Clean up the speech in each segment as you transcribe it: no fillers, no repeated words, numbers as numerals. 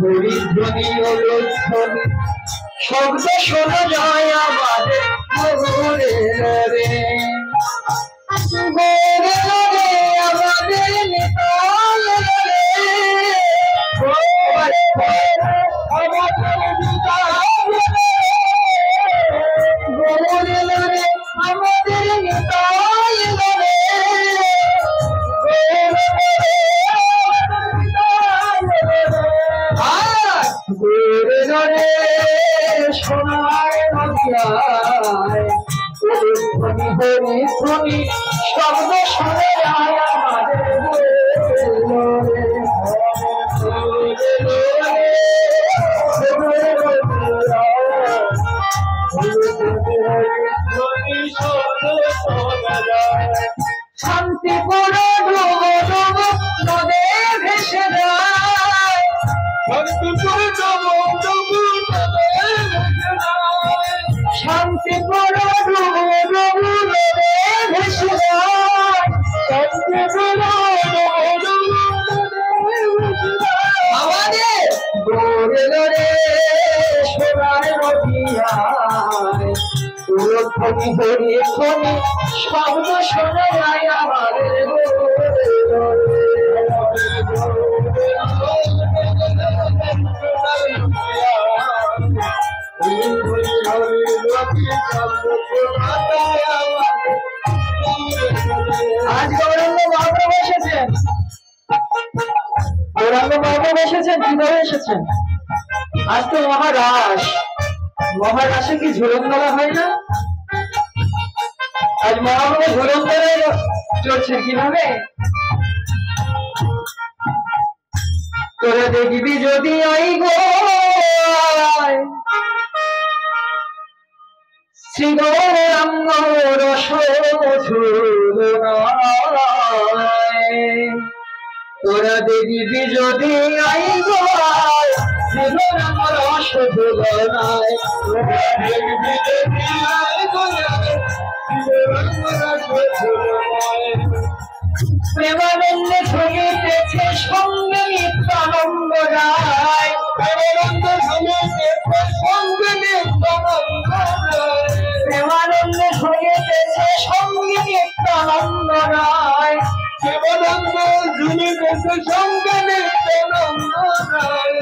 হরিধ্বনি ধ্বনি শব্দ শোনা যায় আমাদের গোরে রে গোরে রে আমাদের নিতাই রে গোরে আমাদের নিতাই গোরে রে আমাদের নিতাই রে গোরে সোনার নদিয়ায় ধ্বনি হরি ধ্বনি শব্দ শুনে যায় আমাদের শান্তিপুর ডুব ডুব নদে ভেসে যায় শান্তিপুর ডুব ডুব শান্তিপুর ডুব ডুব নদে ভেসে যায় শান্তিপুর ডুব ডুব আমাদের গোরে গোরে সোনার নদিয়ায় ধ্বনি হরি ধ্বনি শব্দ শোনা যায় আমাদের আজ গৌরাঙ্গ মহাপ্রভু এসেছেন কিভাবে এসেছেন আজ তো মহারাস মহারাসে কি ঝুলন ধরা হয় না আজ মহাপ্রভু ঝুলন ধরে চলছেন কিভাবে তোরা দেখবি যদি আই গো শ্রী গৌরাঙ্গ রস তোরা দেখবি যদি আই গো শ্রী গৌরাঙ্গ রস প্রেমানন্দে ছড়িয়েছে সঙ্গে নিত্যানন্দ রায় প্রেমানন্দে ছড়িয়েছে সঙ্গে নিত্যানন্দ রায় প্রেমানন্দে ছড়িয়েছে সঙ্গে নিত্যানন্দ রায় প্রেমানন্দ ঝুলিতেছে সঙ্গে নিত্যানন্দ রায়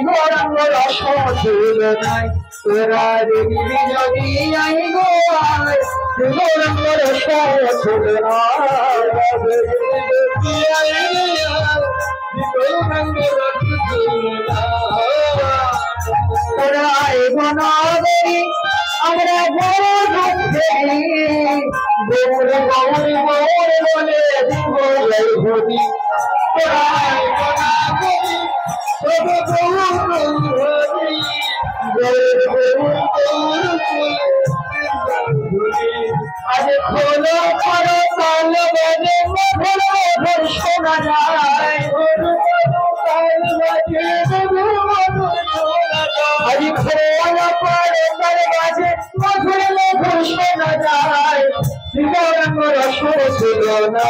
গৌরাঙ্গ রস ঝুলনায় তোরা দেখবি যদি আই গো গৌরাঙ্গ রস ঝুলনায় তোরা এগোনাবি আমরা বড় দেখি গৌর গৌর গৌর বলে দিব হরি তোরা এগোনাবি আজ খোলো করো তাল বাজে মধুর মধুর শোনা যায় আজ খোলো করো তাল বাজে মধুর মধুর শোনা যায় গৌরাঙ্গ রস ছিল না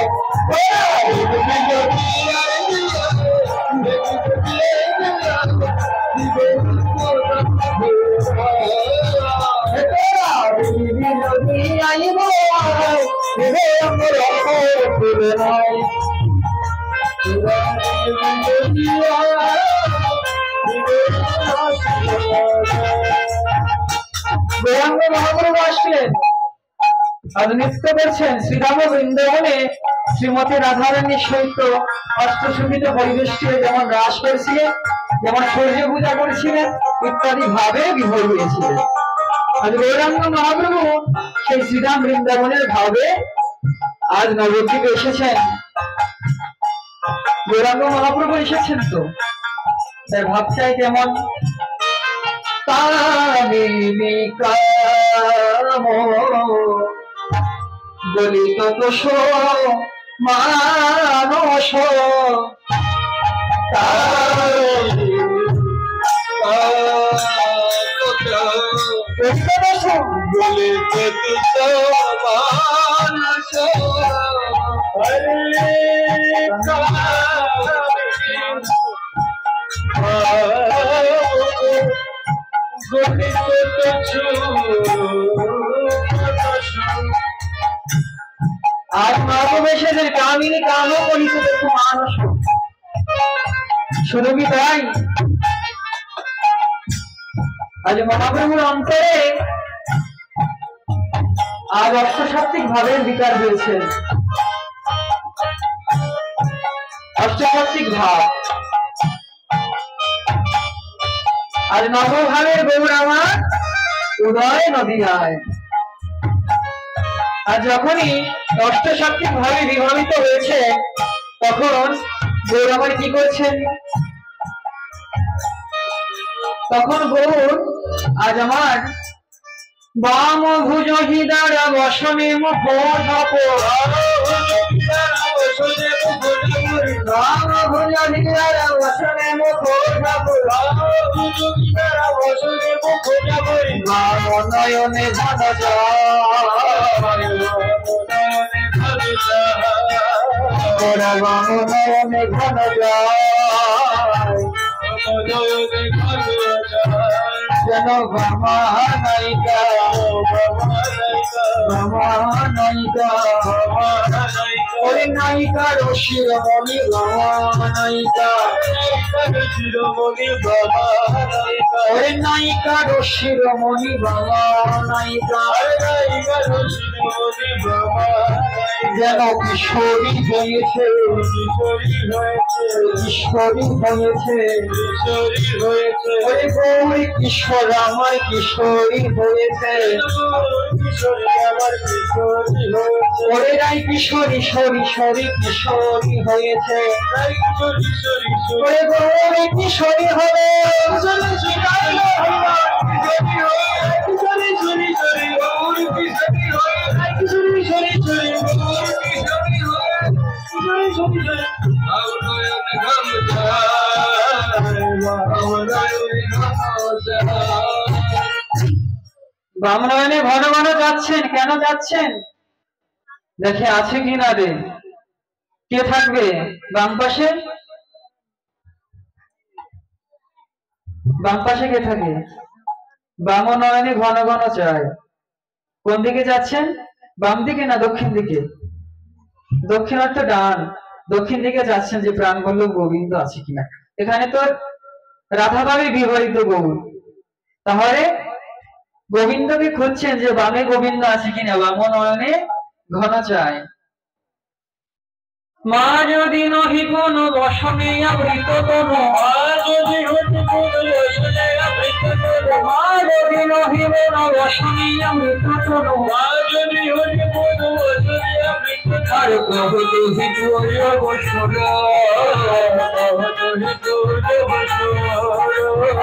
গৌরাঙ্গ মহাপ্রভু আসলেন আজ নৃত্য করছেন শ্রীরাম বৃন্দাবনে শ্রীমতী রাধারানীর সহিত অষ্টসঙ্গীত পরিবেশিত যেমন রাস করেছিলেন যেমন সূর্য পূজা করেছিলেন ইত্যাদি ভাবে বিভোর হয়েছিলেন আজ গৌরাঙ্গ মহাপ্রভু সেই শ্রীরাম বৃন্দাবনের ভাবে আজ নবদ্বীপে এসেছেন গৌরাঙ্গ মহাপ্রভু এসেছেন তো তাই ভাবচাই কেমন তামিনী কাম গলিত দোষ মানস গলিত মানস হরে আজ নববেশের কামিনী কালো করিত দেখো মানুষ। শুধু কি তাই, আজ মহাপ্রভুর অন্তরে আজ অষ্টসাত্ত্বিক ভাবের বিকার হয়েছে। অষ্টসাত্ত্বিক ভাব আজ নবভাবের গৌর আমার উদয় নদীয়ায়। আর যখনই অষ্টসাত্ত্বিক ভাবে বিভাবিত হয়েছে তখন গৌর আমার কি করছেন, তখন গৌর আজ আমার বাম ভুজ হৃদয় বসনে মুখ ধাপ, বাম ভুজ হৃদয় বসনে মুখ ধাপ, বাম নয়নে ঘন ওরা বাম নয়নে ঘন যেন বামা নায়িকা, বামা নায়িকা, ওই নায়িকার শিরোমণি বামা নায়িকা, ওই নায়িকার শিরোমণি বামা নায়িকা, যেন কিশোরী হয়েছে, কিশোরী হয়েছে, ওই গৌরী কিশোর আমার কিশোরী হয়েছে, ওরে রাই কিশোরী সরি সরি কিশোরী হয়েছে, ওরে গৌরী কিশোরী হবে, বামনয়নে ঘন ঘন যাচ্ছেন। কেন যাচ্ছেন দেখে আছে কিনা রে, কে থাকবে বাম পাশে, বাম পাশে কে থাকে, বামনয়নে ঘন ঘন চায়। কোন দিকে যাচ্ছেন, বাম দিকে না দক্ষিণ দিকে, দক্ষিণ অর্থ ডান, দক্ষিণ দিকে যাচ্ছেন যে প্রাণ বল্লভ গোবিন্দ আছে কিনা। এখানে তো রাধাভাবে বিবাহিত গৌর, তাহলে গোবিন্দকে খুঁজছেন যে বামে গোবিন্দ আছে কিনা, বামনয়নে ঘন চায়। মা যদি নহি কোন বসনে অমৃত তনু, মা যদি হতে কোন বসনে অমৃত তনু, মা যদি নহি কোন বসনে অমৃত তনু, মা যদি হতে কোন বসনে অমৃত তনু, আর কহত হিত বসন, কহত হিত বসন,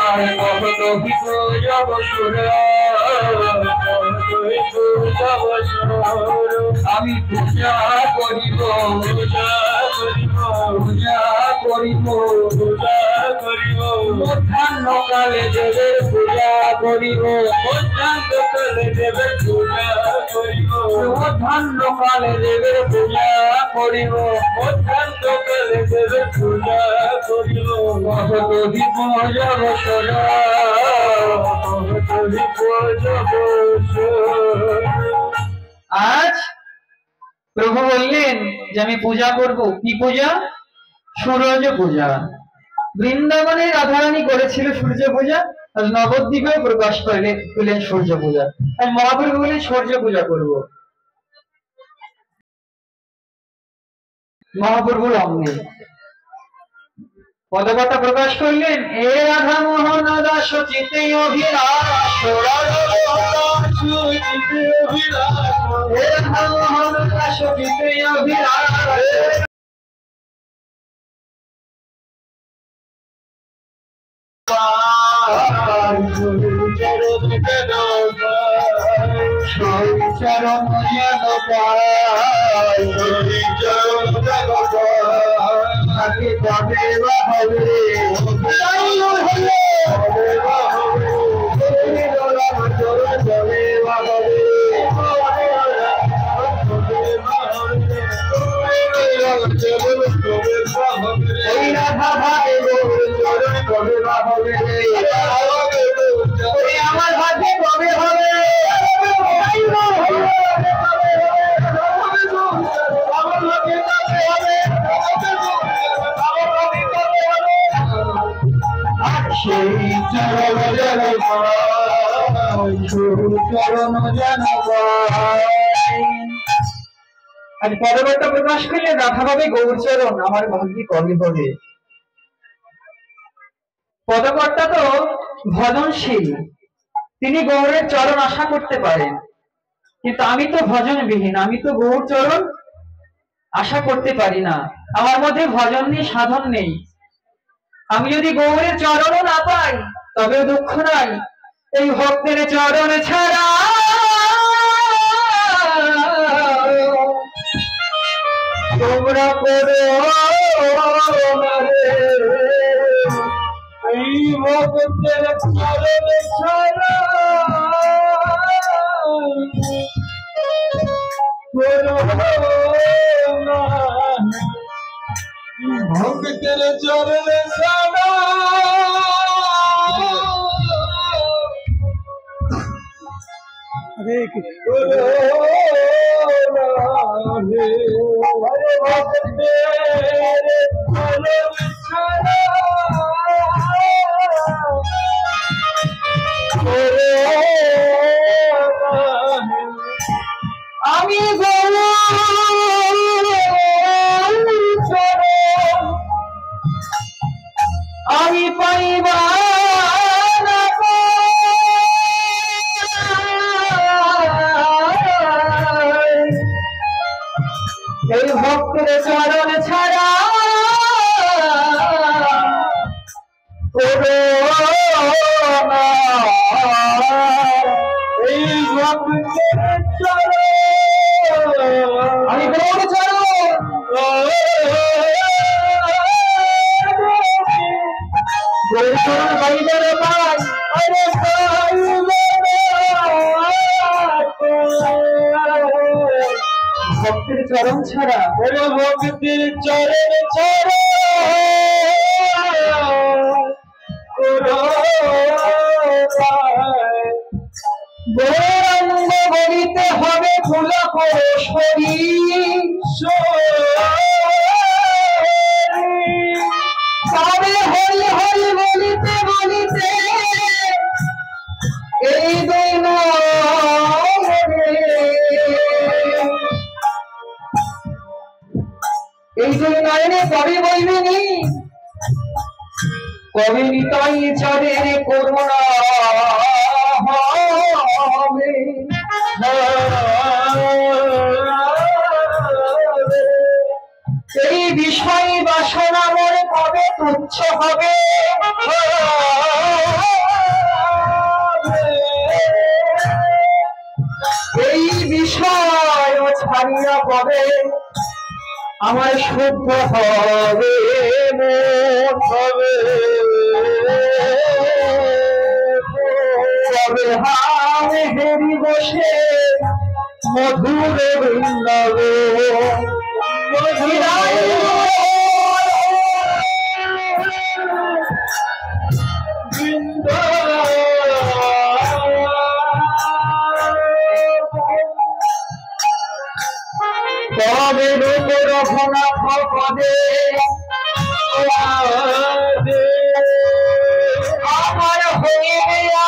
আর কহত হিত বসন, আমি পূজা করিব, পূজা করিব, পূজা করিব, পূজা করিব, মধ্যাহ্ন কালে দেবের পূজা করিব, মধ্যাহ্ন কালে দেবের পূজা করিব, মধ্যাহ্ন কালে দেবের পূজা করিব, মধ্যাহ্ন কালে দেবের পূজা করিব, কত দীপ জগৎ, কত দীপ জগৎ। আজ প্রভু বললেন যে আমি পূজা করব, কি পূজা, সূর্য পূজা। বৃন্দাবনে রাধারানী করেছিল সূর্য পূজা, আর নবদ্বীপেও প্রকাশ পেলেন সূর্য পূজা। আর মহাপ্রভু বললেন সূর্য পূজা করব। মহাপ্রভুর অঙ্গে পদকথা প্রকাশ করলেন, এ রাধা মোহন দাস চিতে অভিলাষ, এ রাধা মোহন দাস চিতে অভিলাষ, চরণ যেন পায়, চরণ যেন পায়, তবে বা হবে, তবে বা হবে, তবে বা হবে, ওই রাধা ভাবে চরণ তবে বা হবে, আমার সেই চরণ যেন আজ পদবার্তা প্রকাশ করলে রাধা ভাবে গৌরচরণ আমার ভাগ্যে কবে হবে। পদকর্তা তো ভজনশীল, তিনি গৌরের চরণ আশা করতে পারেন, কিন্তু আমি তো ভজনবিহীন, আমি তো গৌরচরণ আশা করতে পারি না। আমার মধ্যে ভজন নেই, সাধন নেই। আমি যদি গৌরের চরণও না পাই তবে দুঃখ নাই, এই ভক্তের চরণ ছাড়া তোমরা করো এই ভক্তের চরণ ছাড়া ভক্তের চরণ ছাড়া হরে আমি আমি পাইবা এই ভক্তের চরণ ছাড়া এই ভক্তের চরণ আমি গৌর চরণ গৌর চরণ পাইবার পাই ভক্তের চরণ ছাড়া ভক্তের চরণ ছাড়া গৌরাঙ্গ বলিতে হবে ফুলা পরশরী তবে হরি হরি বলিতে বলিতে এই দুই এই দুই নয়নে কবি বলবেনি কবি নিতাই চাঁদের করুণা হবে এই বিষয় বাসনা মনে কবে তুচ্ছ হবে এই বিষয় ছাড়িয়া কবে আমার শুদ্ধ হবে মন হবে তবে হামে হেরি বসে মধুরে বৃন্দাব তবে রূপ রঘুনাথ পদে আমার হইয়া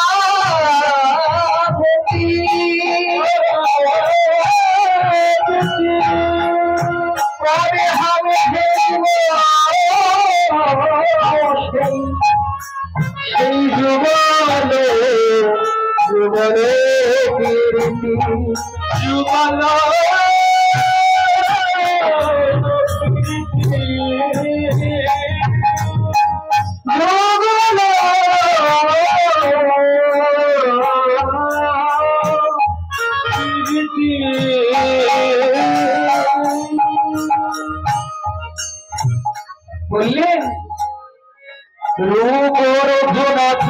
কবে হবে সেই যুগল যুগল যুগল বললেন রূপ রঘুনাথ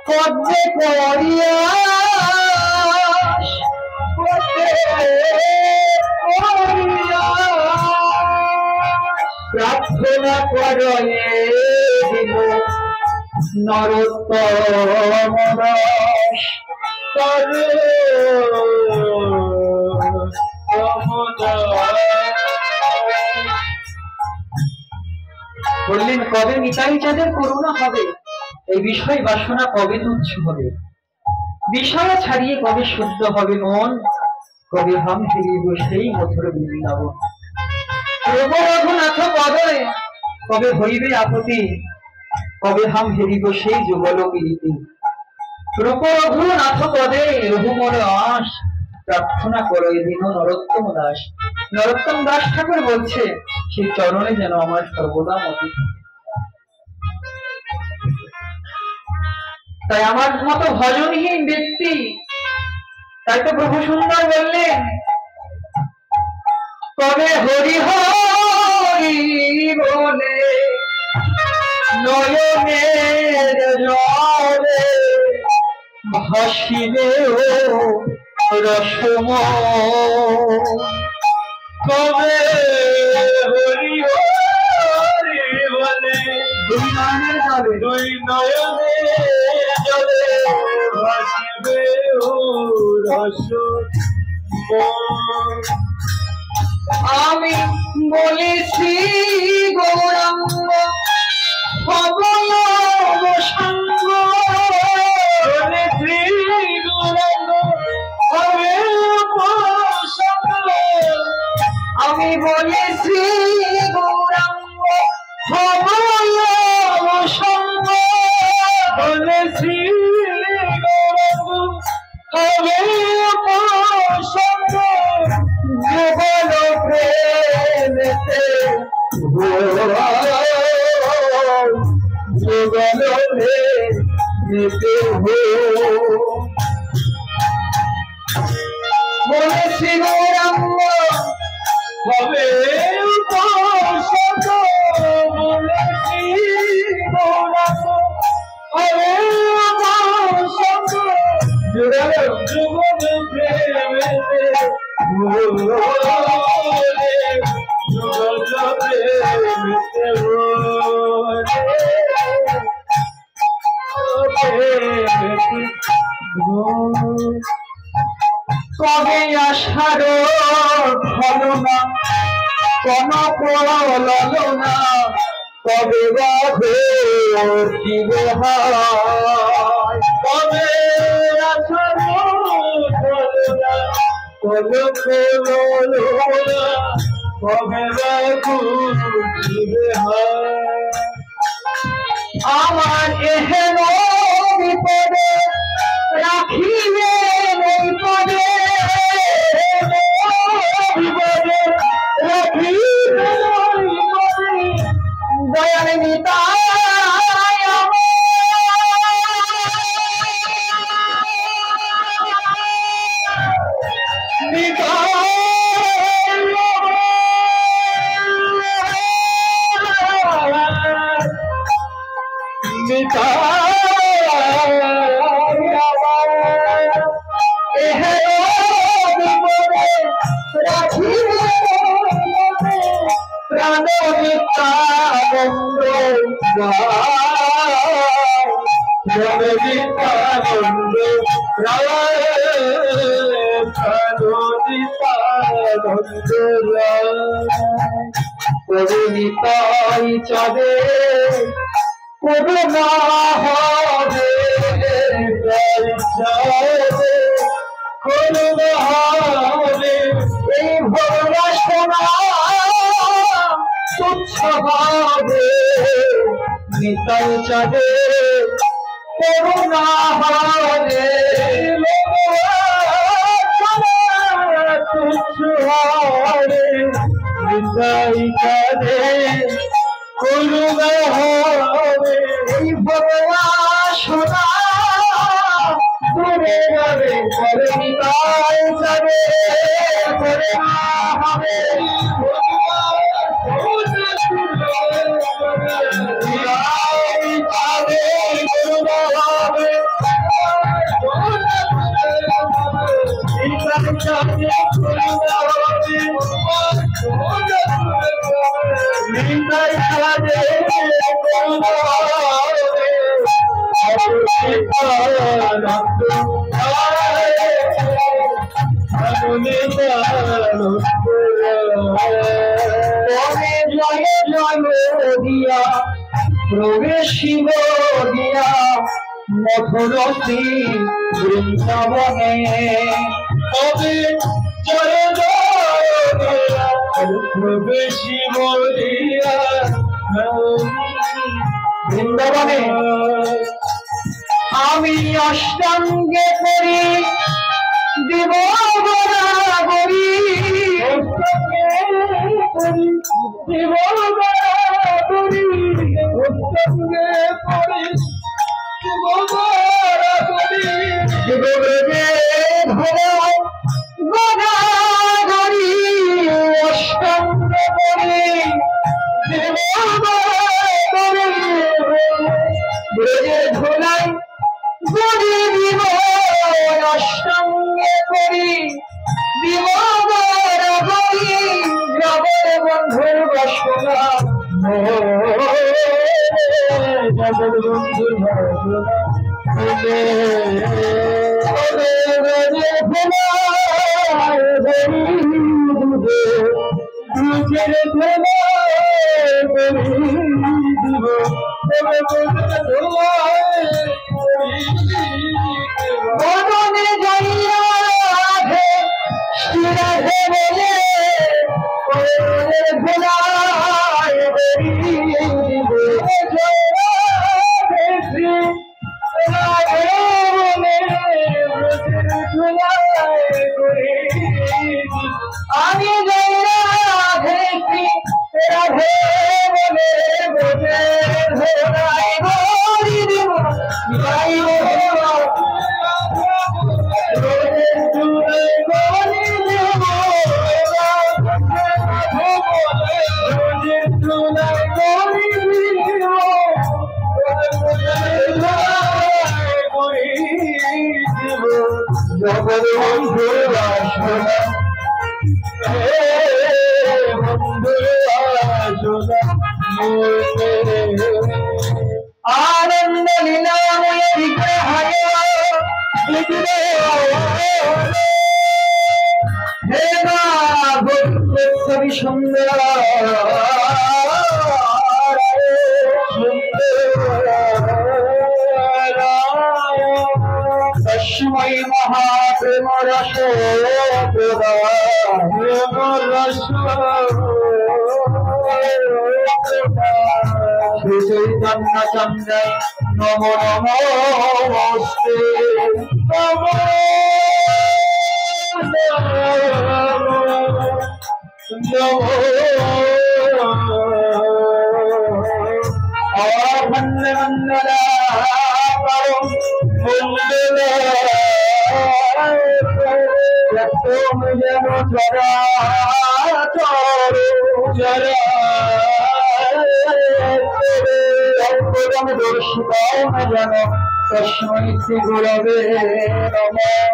পদ্মে করিয়া প্রার্থনা করে দিব নরোত্তম দাস করে বললেন, কবে নিতাই চাঁদের করুণা হবে, এই বিষয় বাসনা কবে তুচ্ছ হবে, বিষয় ছাড়িয়ে কবে শুদ্ধ হবে মন, কবে হাম ফিরিব সেই মধুর বৃন্দাবন। রঘুনাথ পদে কবে হইবে আপত্তি, কবে হাম ফিরিব সেই যুগল প্রীতি। রঘুনাথ পদে রঘুমন আস, প্রার্থনা করো এদিন নরোত্তম দাস। নরোত্তম দাস ঠাকুর বলছে, সেই চরণে যেন আমার সর্বদা মতি। তাই আমার মতো ভজনহীন ব্যক্তি, তাই তো প্রভু সুন্দর বললেন, কবে হরি হরি বলে নয়নের জলে ভাসিবে রসম, কবে হরি হরি বলে দুই নয়নের জলে ভাসিবে রসম। আমি বলেছি গৌরাঙ্গ অবয়ব সঙ্গ, বলেছি গৌরাঙ্গ অবয়ব সঙ্গ, আমি বলেছি গৌরাঙ্গ অবয়ব সঙ্গ, বলেছি গৌরাঙ্গ অবয়ব সঙ্গ, যুগল প্রেমেতে যুগল প্রেমেতে বলেছি গৌরাঙ্গ হবে উপাসক, বলেছি গৌরাঙ্গ হবে উপাসক, যুগল প্রেমেতে কবে আশার ফলনা কনক ললনা, কবে বাঘিবে হায়, কবে আশার ফলনা কনক ললনা, কবে বাঘিবে হায়। আমার এহেন বিপদে রাখিবে এই পদে, বিপদে রাখিবে দয়াল নিতাই নিতাই চাঁদে করুণা হবে, করুণা হবে, এই ভোগবাসনা তুচ্ছ হবে, নিতাই চাঁদে করুণা হবে, তুচ্ছ হবে, নিতাই চাঁদে করুণা হবে, এই ভোগবাসনা দূরে যাবে, করে নিতাই চাঁদে করুণা হবে, জয় জয় দিয়া প্রবেশিব দিয়া মধুরসী বৃন্দাবনে তবে জয় জয় দিয়া প্রবেশিব দিয়া বৃন্দাবনে আমি অষ্টাঙ্গে করি দিব বরাবরি দিব বরাবরি অষ্টাঙ্গে করি দিব বরাবরি দিব ব্রজে ধরায় বরাবরি অষ্টাঙ্গে করি দিব বরাবরি ব্রজে ধরায় বলি দিব অষ্টাঙ্গে করি দিব বরাবরি জগৎ বন্ধুর বাসনা জগৎ বন্ধুর বাসনা বদনে যাইয়া রাধে রাধে বলে ভোলায় দিব আমি যাই রাধে রাধে বলে বোঝে ধরাই বলি দিব গাইব জগৎ বন্ধুর বাসনা বন্ধুর বাসনা আনন্দ লীলাময় বিগ্রহায় হে মা ছবি সুন্দর তস্মৈ মহাপ্রেম রস শ্রী চৈতন্য চন্দ্রায় নমো নমস্তে নমো তস্मै শ্রী গুরবে নমঃ।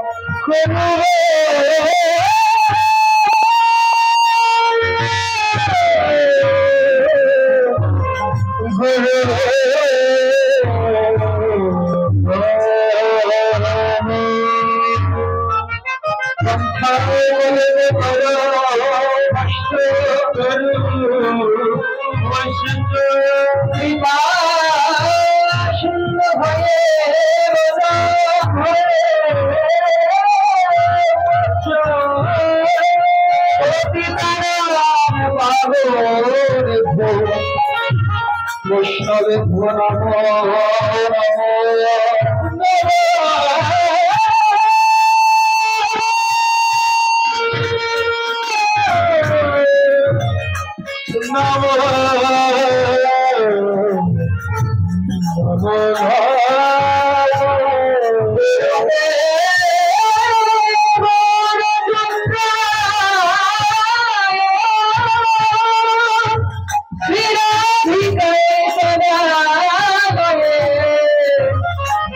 বৈষ্ণবে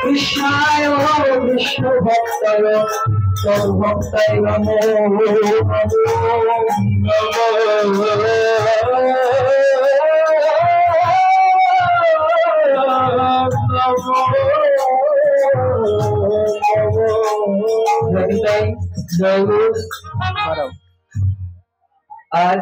কৃষ্ণায় কৃষ্ণ ভক্তায় সর্বভক্তায় নমো জয় জয় আজ